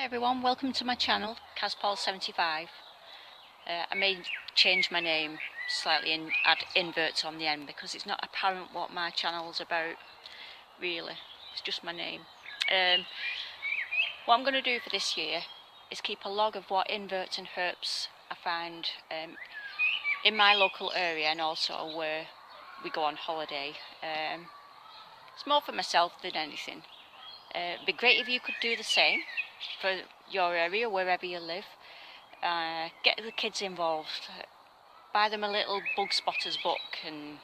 Hi everyone, welcome to my channel, KazPauls-BugHive. I may change my name slightly and add inverts on the end because it's not apparent what my channel's about, really. It's just my name. What I'm going to do for this year is keep a log of what inverts and herps I find in my local area and also where we go on holiday. It's more for myself than anything. It'd be great if you could do the same for your area, wherever you live. Get the kids involved, buy them a little bug spotters book and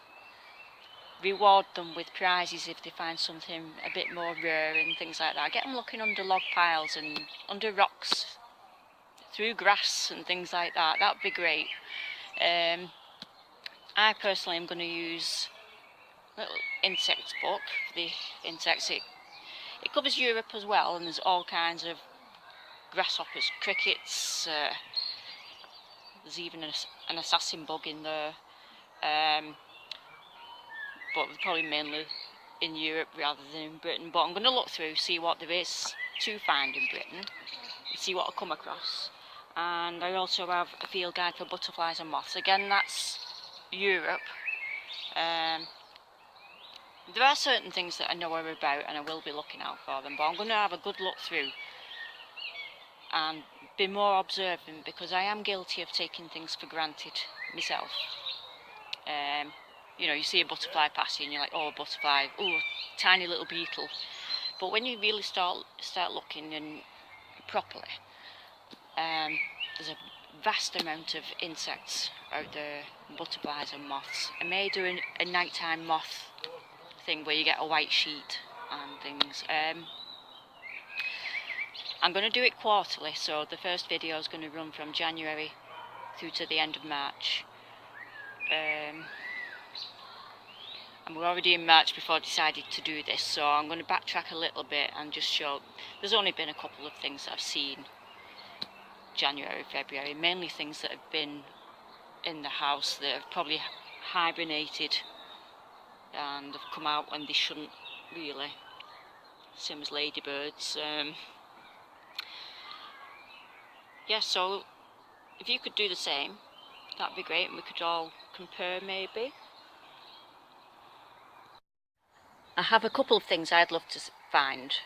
reward them with prizes if they find something a bit more rare and things like that. Get them looking under log piles and under rocks, through grass and things like that. That would be great. I personally am going to use a little insects book for the insects. It covers Europe as well, and there's all kinds of grasshoppers, crickets, there's even an assassin bug in there, but probably mainly in Europe rather than in Britain. But I'm going to look through, see what there is to find in Britain, and see what I come across. And I also have a field guide for butterflies and moths. Again, that's Europe. There are certain things that I know are about and I will be looking out for them, but I'm going to have a good look through and be more observant because I am guilty of taking things for granted myself. You know, you see a butterfly passing and you're like, oh, a butterfly, oh, tiny little beetle. But when you really start looking and properly, there's a vast amount of insects out there, butterflies and moths. I may do a nighttime moth thing where you get a white sheet and things. I'm going to do it quarterly, so the first video is going to run from January through to the end of March. And we're already in March before I decided to do this, so I'm going to backtrack a little bit and just show. There's only been a couple of things that I've seen January, February, mainly things that have been in the house that have probably hibernated and have come out when they shouldn't, really. Same as ladybirds. Yeah, so if you could do the same, that'd be great, and we could all compare maybe. I have a couple of things I'd love to find,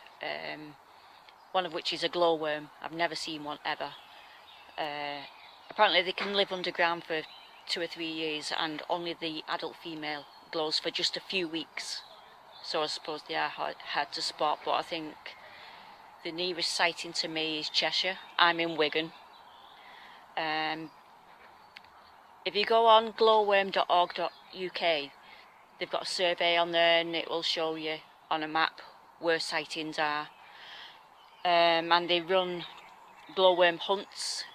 one of which is a glowworm. I've never seen one ever. Apparently they can live underground for 2 or 3 years and only the adult female glows for just a few weeks. So I suppose they are hard to spot, but I think the nearest sighting to me is Cheshire. I'm in Wigan. If you go on glowworm.org.uk, they've got a survey on there and it will show you on a map where sightings are. And they run glowworm hunts.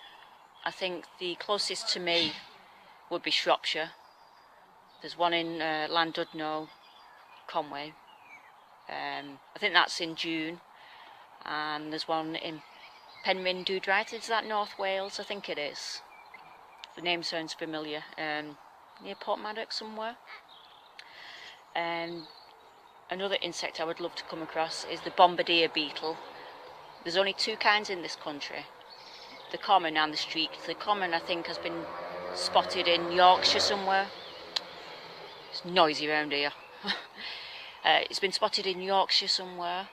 I think the closest to me would be Shropshire. There's one in Llandudno, Conway. I think that's in June. And there's one in Penrhyn Dwydraeth. Is that North Wales? I think it is. The name sounds familiar. Near Portmaddox somewhere. Another insect I would love to come across is the bombardier beetle. There's only 2 kinds in this country, the common and the streaked. The common, I think, has been spotted in Yorkshire somewhere. It's noisy around here. It's been spotted in Yorkshire somewhere,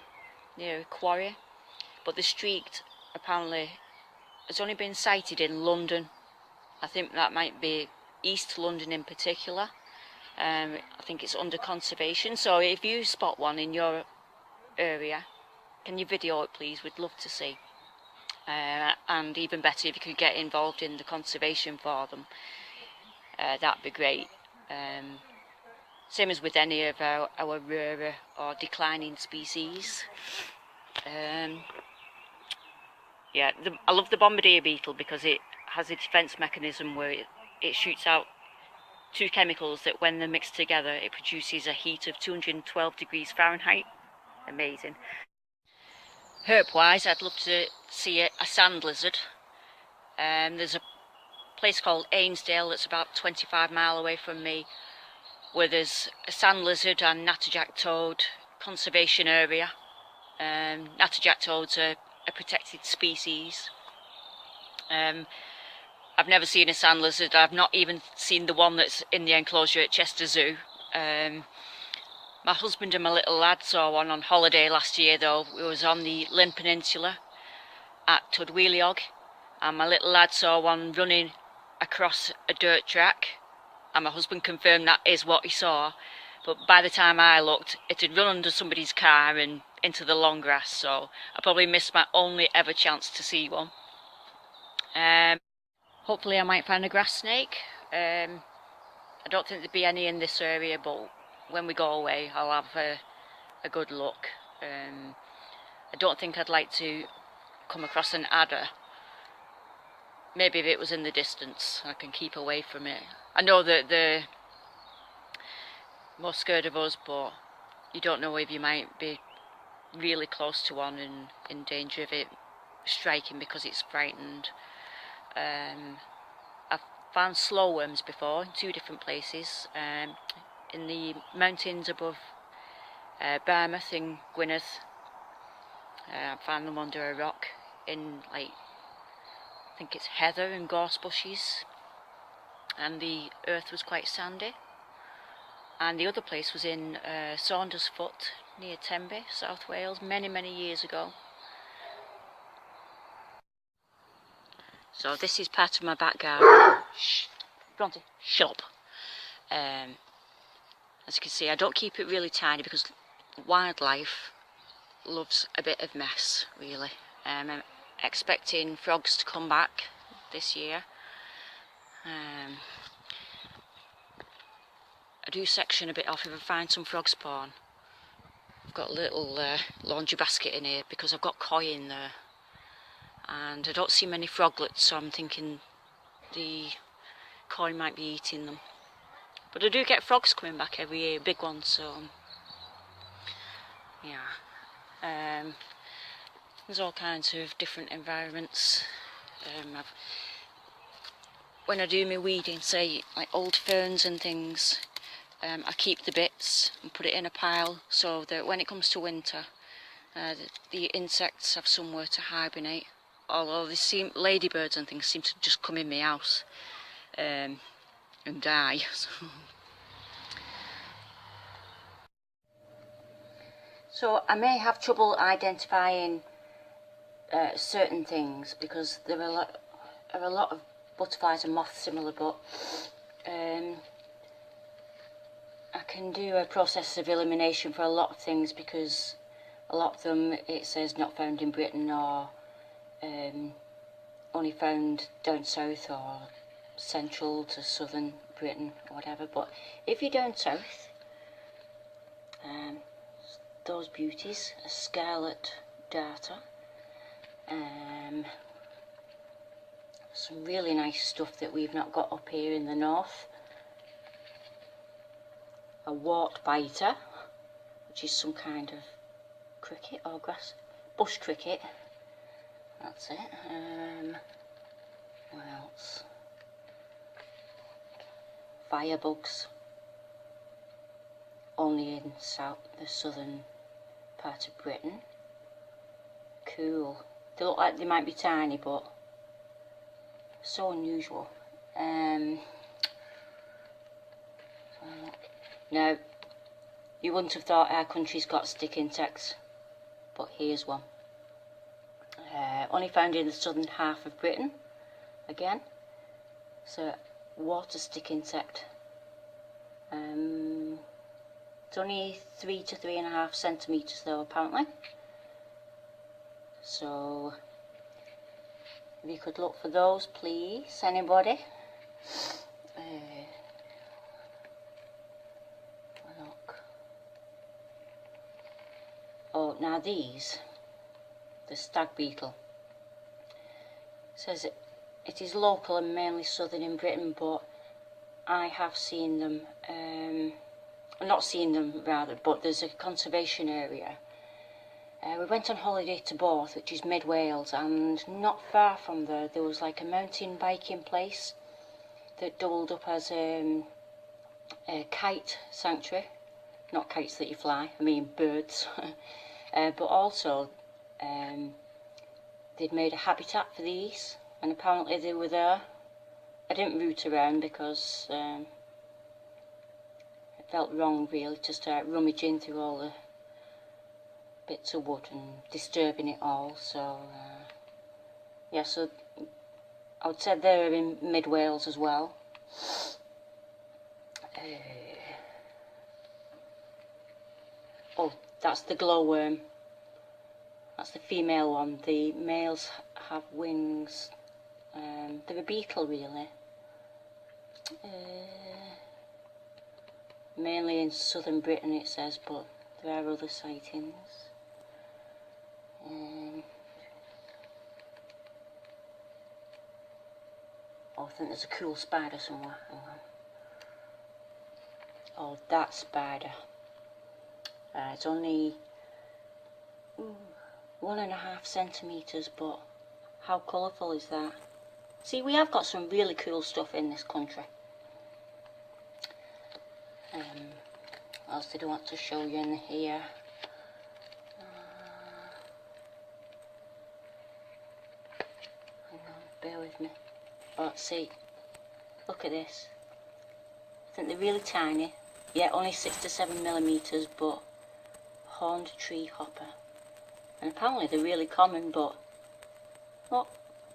near a quarry. But the streaked, apparently, has only been sighted in London. I think that might be East London in particular. I think it's under conservation. So if you spot one in your area, can you video it please? We'd love to see. And even better if you could get involved in the conservation for them. That'd be great. Same as with any of our rarer or declining species. Yeah, I love the bombardier beetle because it has a defence mechanism where it shoots out 2 chemicals that when they're mixed together it produces a heat of 212 degrees Fahrenheit. Amazing. Herp wise, I'd love to see a sand lizard. There's a place called Ainsdale that's about 25 miles away from me where there's a sand lizard and natterjack toad conservation area. Natterjack toads are a protected species. I've never seen a sand lizard. I've not even seen the one that's in the enclosure at Chester Zoo. My husband and my little lad saw one on holiday last year though. We was on the Lynn Peninsula at Tudwheeliog, and my little lad saw one running across a dirt track, and my husband confirmed that is what he saw. But by the time I looked, it had run under somebody's car and into the long grass, so I probably missed my only ever chance to see one. Hopefully I might find a grass snake. I don't think there'd be any in this area, but when we go away I'll have a good look. I don't think I'd like to come across an adder. Maybe if it was in the distance I can keep away from it. I know that they're more scared of us, but you don't know if you might be really close to one and in danger of it striking because it's frightened. I've found slow worms before in 2 different places, in the mountains above Barmouth in Gwynedd. I found them under a rock in, like, I think it's heather and gorse bushes, and the earth was quite sandy. And the other place was in Saundersfoot near Tenby, South Wales, many years ago. So this is part of my back garden. Shh, Bronte, shut up. As you can see, I don't keep it really tiny because wildlife loves a bit of mess, really. I'm expecting frogs to come back this year. I do section a bit off if I find some frog spawn. I've got a little laundry basket in here because I've got koi in there. And I don't see many froglets, so I'm thinking the koi might be eating them. But I do get frogs coming back every year, big ones, so yeah. There's all kinds of different environments. When I do my weeding, say like old ferns and things, I keep the bits and put it in a pile so that when it comes to winter, the insects have somewhere to hibernate. Although ladybirds and things seem to just come in my house and die. So I may have trouble identifying certain things because there are a lot of butterflies and moths similar, but I can do a process of elimination for a lot of things because a lot of them it says not found in Britain or only found down south or central to southern Britain or whatever. But if you're down south, those beauties, a scarlet darter, some really nice stuff that we've not got up here in the north, a wart biter, which is some kind of cricket or bush cricket. That's it. What else? Firebugs. Only in the southern part of Britain. Cool. They look like they might be tiny, but so unusual. Now, you wouldn't have thought our country's got stick insects, but here's one. Only found in the southern half of Britain, again. So, water stick insect. It's only 3 to 3.5 centimetres though, apparently. So, if you could look for those, please, anybody. Look. Oh, now these. The stag beetle. It says it is local and mainly southern in Britain, but I have seen them, not seen them rather, but there's a conservation area. We went on holiday to Borth, which is mid Wales, and not far from there was like a mountain biking place that doubled up as a kite sanctuary. Not kites that you fly, I mean birds. But also they'd made a habitat for these, and apparently they were there. I didn't root around because it felt wrong really to start rummaging through all the bits of wood and disturbing it all. So yeah, so I would say they're in mid Wales as well. Oh, that's the glowworm. That's the female one. The males have wings. They're a beetle really. Mainly in southern Britain it says, but there are other sightings. Oh, I think there's a cool spider somewhere. Hang on. Oh, that spider. It's only 1.5 centimetres, but how colourful is that? See, we have got some really cool stuff in this country. What else did I want to show you in here? Hang on, bear with me. Oh, let's see. Look at this. I think they're really tiny. Yeah, only 6 to 7 millimetres, but horned tree hopper. And apparently they're really common, but look,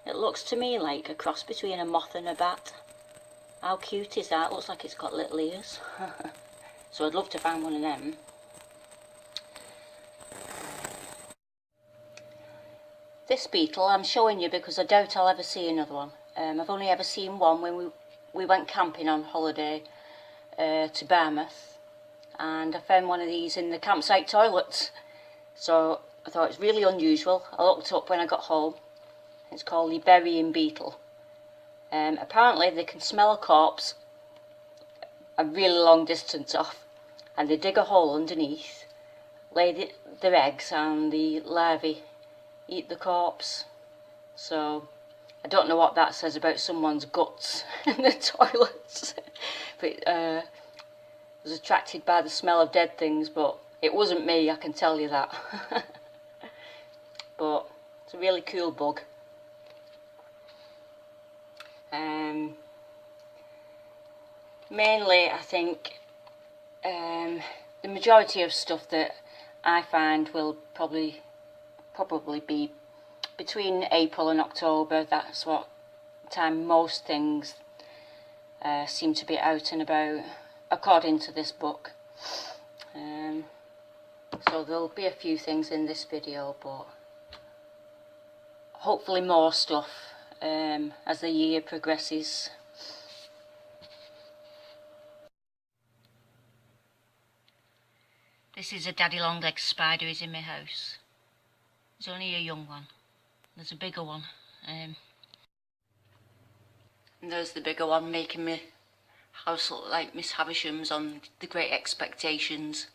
it looks to me like a cross between a moth and a bat. How cute is that? Looks like it's got little ears. So I'd love to find one of them. This beetle I'm showing you because I doubt I'll ever see another one. I've only ever seen one when we went camping on holiday to Bournemouth, and I found one of these in the campsite toilets. So I thought it's really unusual. I looked it up when I got home. It's called the burying beetle. Apparently they can smell a corpse a really long distance off, and they dig a hole underneath, lay their eggs, and the larvae eat the corpse. So I don't know what that says about someone's guts in the toilets, but I was attracted by the smell of dead things, but it wasn't me, I can tell you that. But it's a really cool bug. Mainly I think the majority of stuff that I find will probably be between April and October. That's what time most things seem to be out and about, according to this book. So there'll be a few things in this video, but hopefully more stuff as the year progresses. This is a daddy long-legged spider who's in my house. There's only a young one. There's a bigger one. And there's the bigger one making my house look like Miss Havisham's on The Great Expectations.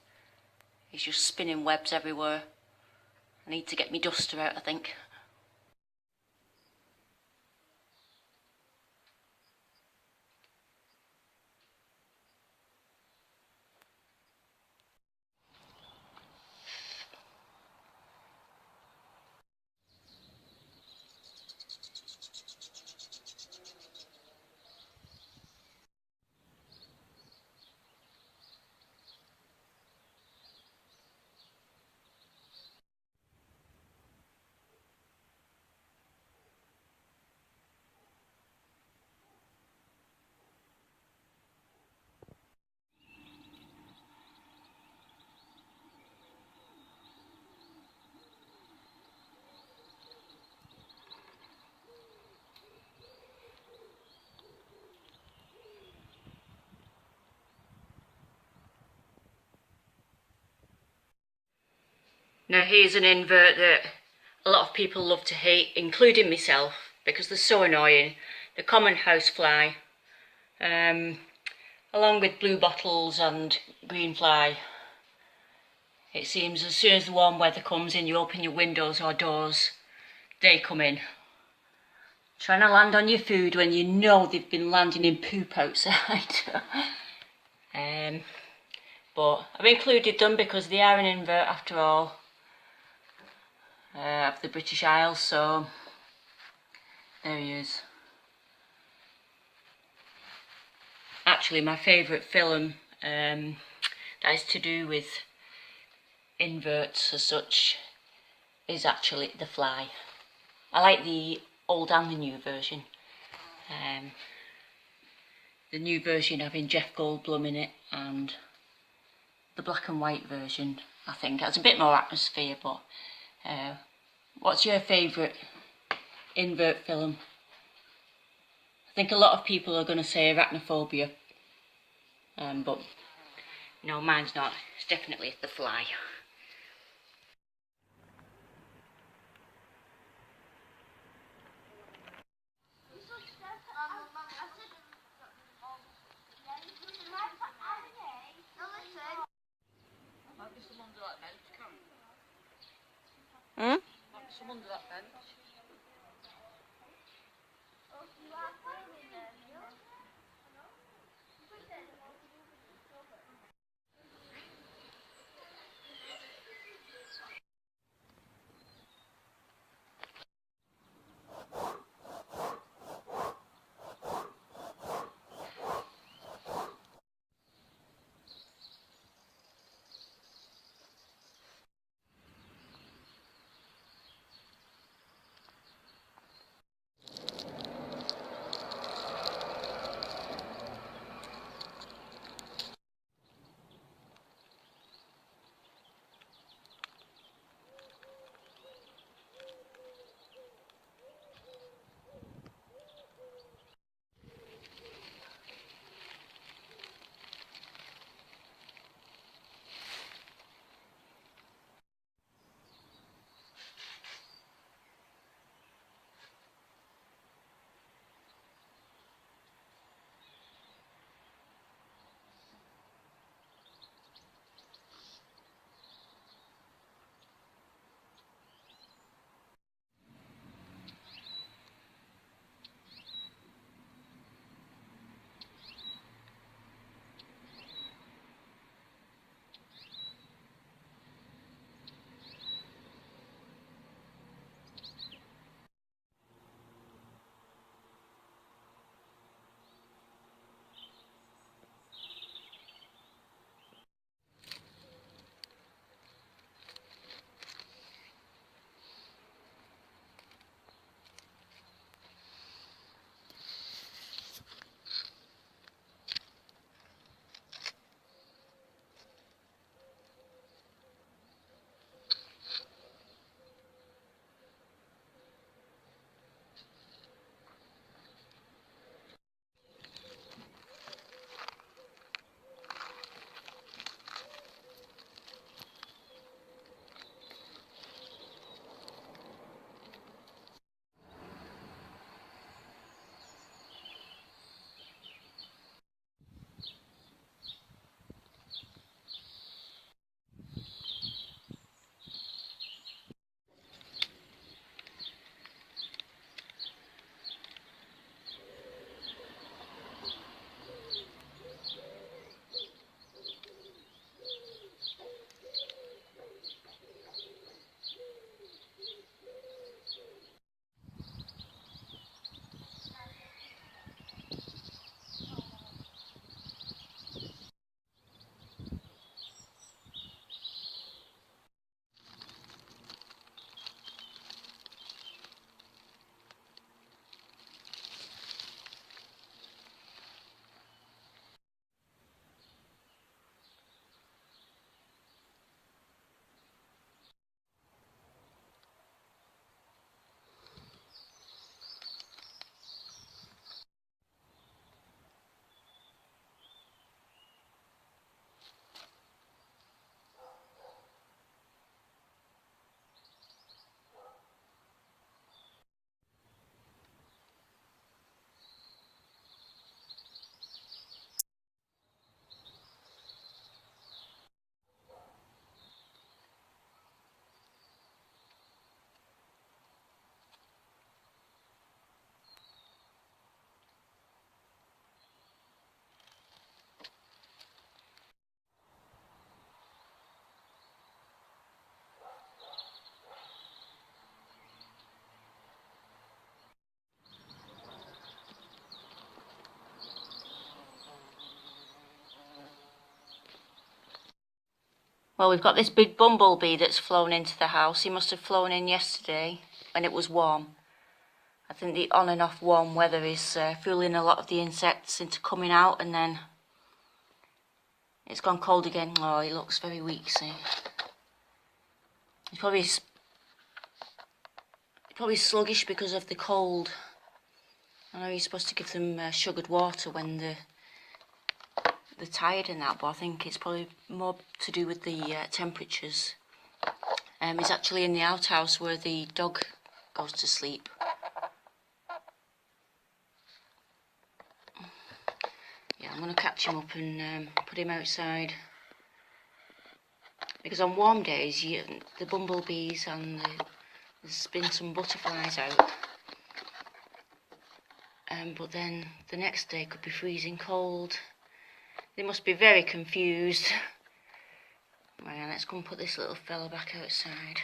He's just spinning webs everywhere. I need to get my duster out, I think. Now here's an invert that a lot of people love to hate, including myself, because they're so annoying. The common housefly, along with blue bottles and green fly. It seems as soon as the warm weather comes in, you open your windows or doors, they come in. Trying to land on your food when you know they've been landing in poop outside. But I've included them because they are an invert after all. of the British Isles, so there he is. Actually, my favourite film that is to do with inverts as such is actually The Fly. I like the old and the new version. The new version having Jeff Goldblum in it, and the black and white version, I think, has a bit more atmosphere. But what's your favourite invert film? I think a lot of people are going to say Arachnophobia, but no, mine's not. It's definitely The Fly. Hmm? Some under that bench. Well, we've got this big bumblebee that's flown into the house. He must have flown in yesterday when it was warm. I think the on and off warm weather is fooling a lot of the insects into coming out, and then it's gone cold again. Oh, he looks very weak, see. He's probably sluggish because of the cold. I know you're supposed to give them sugared water when they're tired and that, but I think it's probably more to do with the temperatures. He's actually in the outhouse where the dog goes to sleep. Yeah, I'm going to catch him up and put him outside. Because on warm days, the bumblebees and there's been some butterflies out. But then the next day could be freezing cold. They must be very confused. Right, let's go and put this little fella back outside.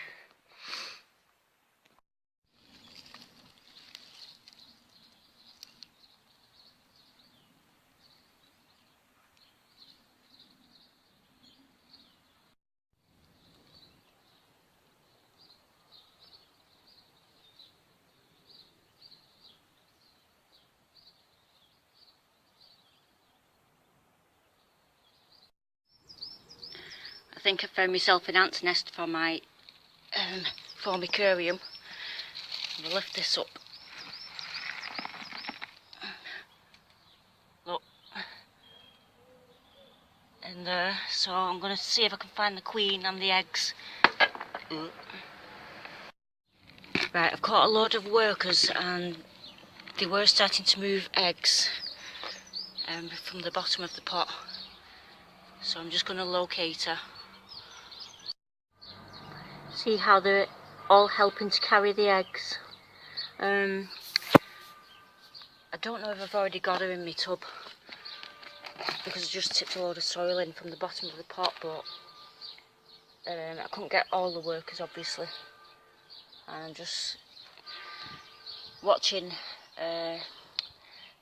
I think I found myself an ant's nest for my aquarium. I'll lift this up. Look. And so I'm going to see if I can find the queen and the eggs. Right, I've caught a load of workers and they were starting to move eggs from the bottom of the pot. So I'm just going to locate her. See how they're all helping to carry the eggs. I don't know if I've already got her in my tub because I just tipped a load of soil in from the bottom of the pot, but I couldn't get all the workers obviously. And I'm just watching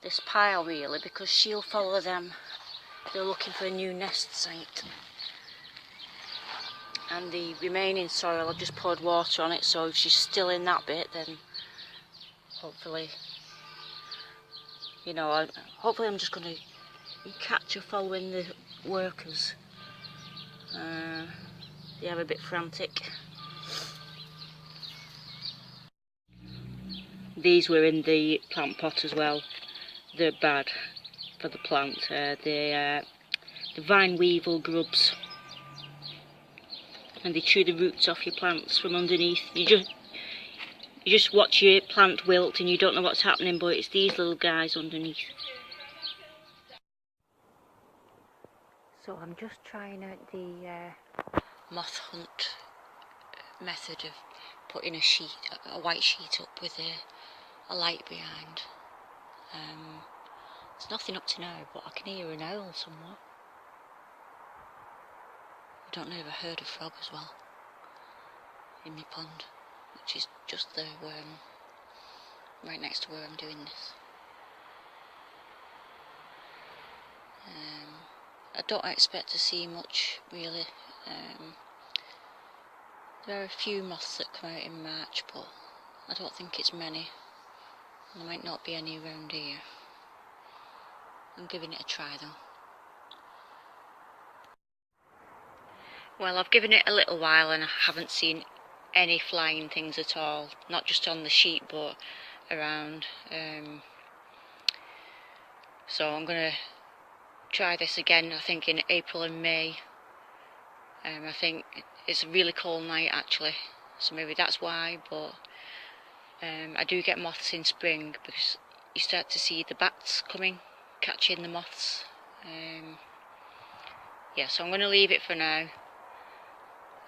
this pile really, because she'll follow them. They're looking for a new nest site. And the remaining soil, I've just poured water on it, so if she's still in that bit, then hopefully, you know, hopefully I'm just going to catch her following the workers. They are a bit frantic. These were in the plant pot as well. They're bad for the plant. The vine weevil grubs. And they chew the roots off your plants from underneath. You just watch your plant wilt and you don't know what's happening, but it's these little guys underneath. So I'm just trying out the moth hunt method of putting a white sheet up with a light behind. There's nothing up to now, but I can hear an owl somewhere. I don't know if I heard a frog as well in my pond, which is just there where right next to where I'm doing this. I don't expect to see much really. There are a few moths that come out in March, but I don't think it's many. There might not be any around here. I'm giving it a try though. Well, I've given it a little while and I haven't seen any flying things at all. Not just on the sheet but around. So I'm going to try this again, I think in April and May. I think it's a really cold night actually, so maybe that's why, but I do get moths in spring because you start to see the bats coming, catching the moths. Yeah, so I'm going to leave it for now.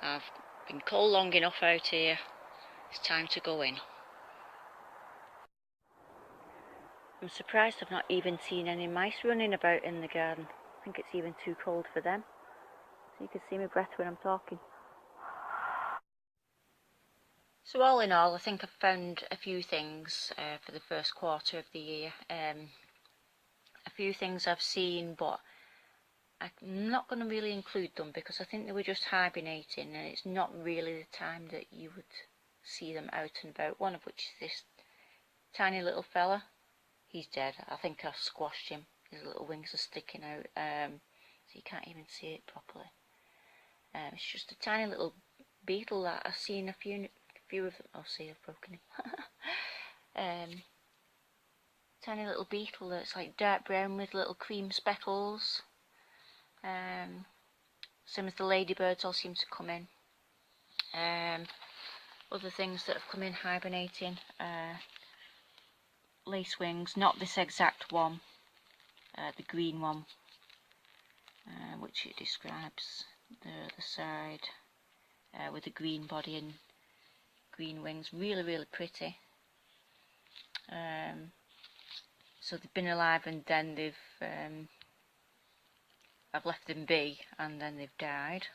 I've been cold long enough out here. It's time to go in. I'm surprised I've not even seen any mice running about in the garden. I think it's even too cold for them. So you can see my breath when I'm talking. So all in all, I think I've found a few things for the first quarter of the year. A few things I've seen, but I'm not going to really include them because I think they were just hibernating, and it's not really the time that you would see them out and about. One of which is this tiny little fella. He's dead. I think I've squashed him. His little wings are sticking out, so you can't even see it properly. It's just a tiny little beetle that I've seen a few of them. Oh, see, I've broken him. Tiny little beetle that's like dark brown with little cream speckles. Same as the ladybirds all seem to come in. Other things that have come in hibernating, lace wings, not this exact one, the green one, which it describes, the other side, with the green body and green wings, really pretty. So they've been alive and then they've I've left them be and then they've died.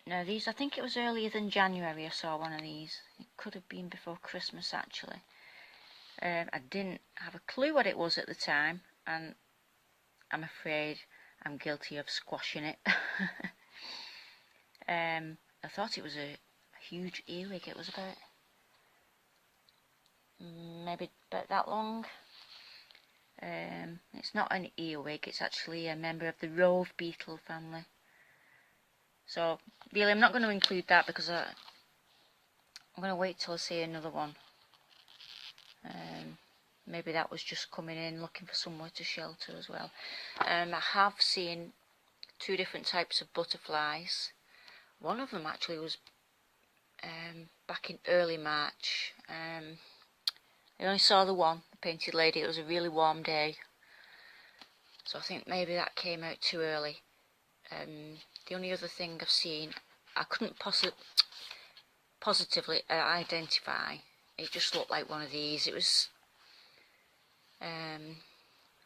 Now these, I think it was earlier than January I saw one of these. It could have been before Christmas actually. I didn't have a clue what it was at the time, and I'm afraid I'm guilty of squashing it. I thought it was a huge earwig. It was about maybe about that long. It's not an earwig, it's actually a member of the rove beetle family. So really I'm not going to include that because I'm going to wait till I see another one. Maybe that was just coming in looking for somewhere to shelter as well. I have seen two different types of butterflies. One of them actually was back in early March. I only saw the one, the painted lady. It was a really warm day, so I think maybe that came out too early. The only other thing I've seen, I couldn't positively identify. It just looked like one of these. It was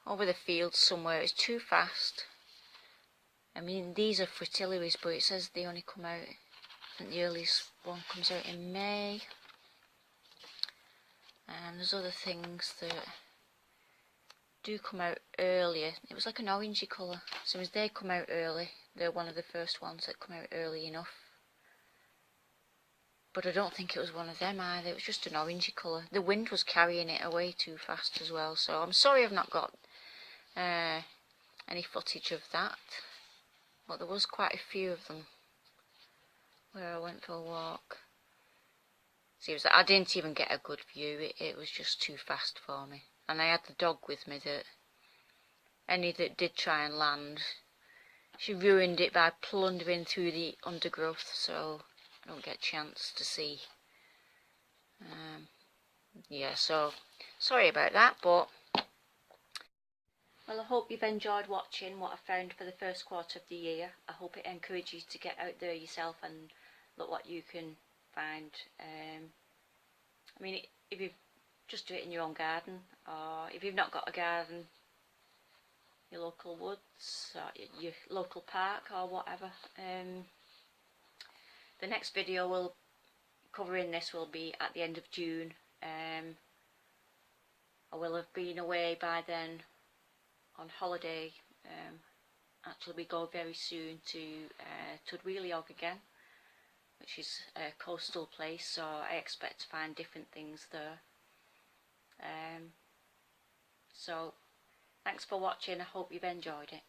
over the field somewhere. It's too fast. I mean, these are fritillaries, but it says they only come out, I think the earliest one comes out in May. And there's other things that do come out earlier. It was like an orangey colour. So as they come out early, they're one of the first ones that come out early enough. But I don't think it was one of them either. It was just an orangey colour. The wind was carrying it away too fast as well. So I'm sorry I've not got any footage of that. But there was quite a few of them where I went for a walk. See, I didn't even get a good view. It was just too fast for me. And I had the dog with me that any that did try and land, she ruined it by plundering through the undergrowth, so I don't get a chance to see. Yeah, so sorry about that, but well, I hope you've enjoyed watching what I found for the first quarter of the year. I hope it encourages you to get out there yourself and look what you can find. I mean, if you just do it in your own garden, or if you've not got a garden, your local woods, or your local park, or whatever. The next video covering this will be at the end of June. I will have been away by then on holiday. Actually, we go very soon to Tudwheeliog again, which is a coastal place, so I expect to find different things there. So thanks for watching. I hope you've enjoyed it.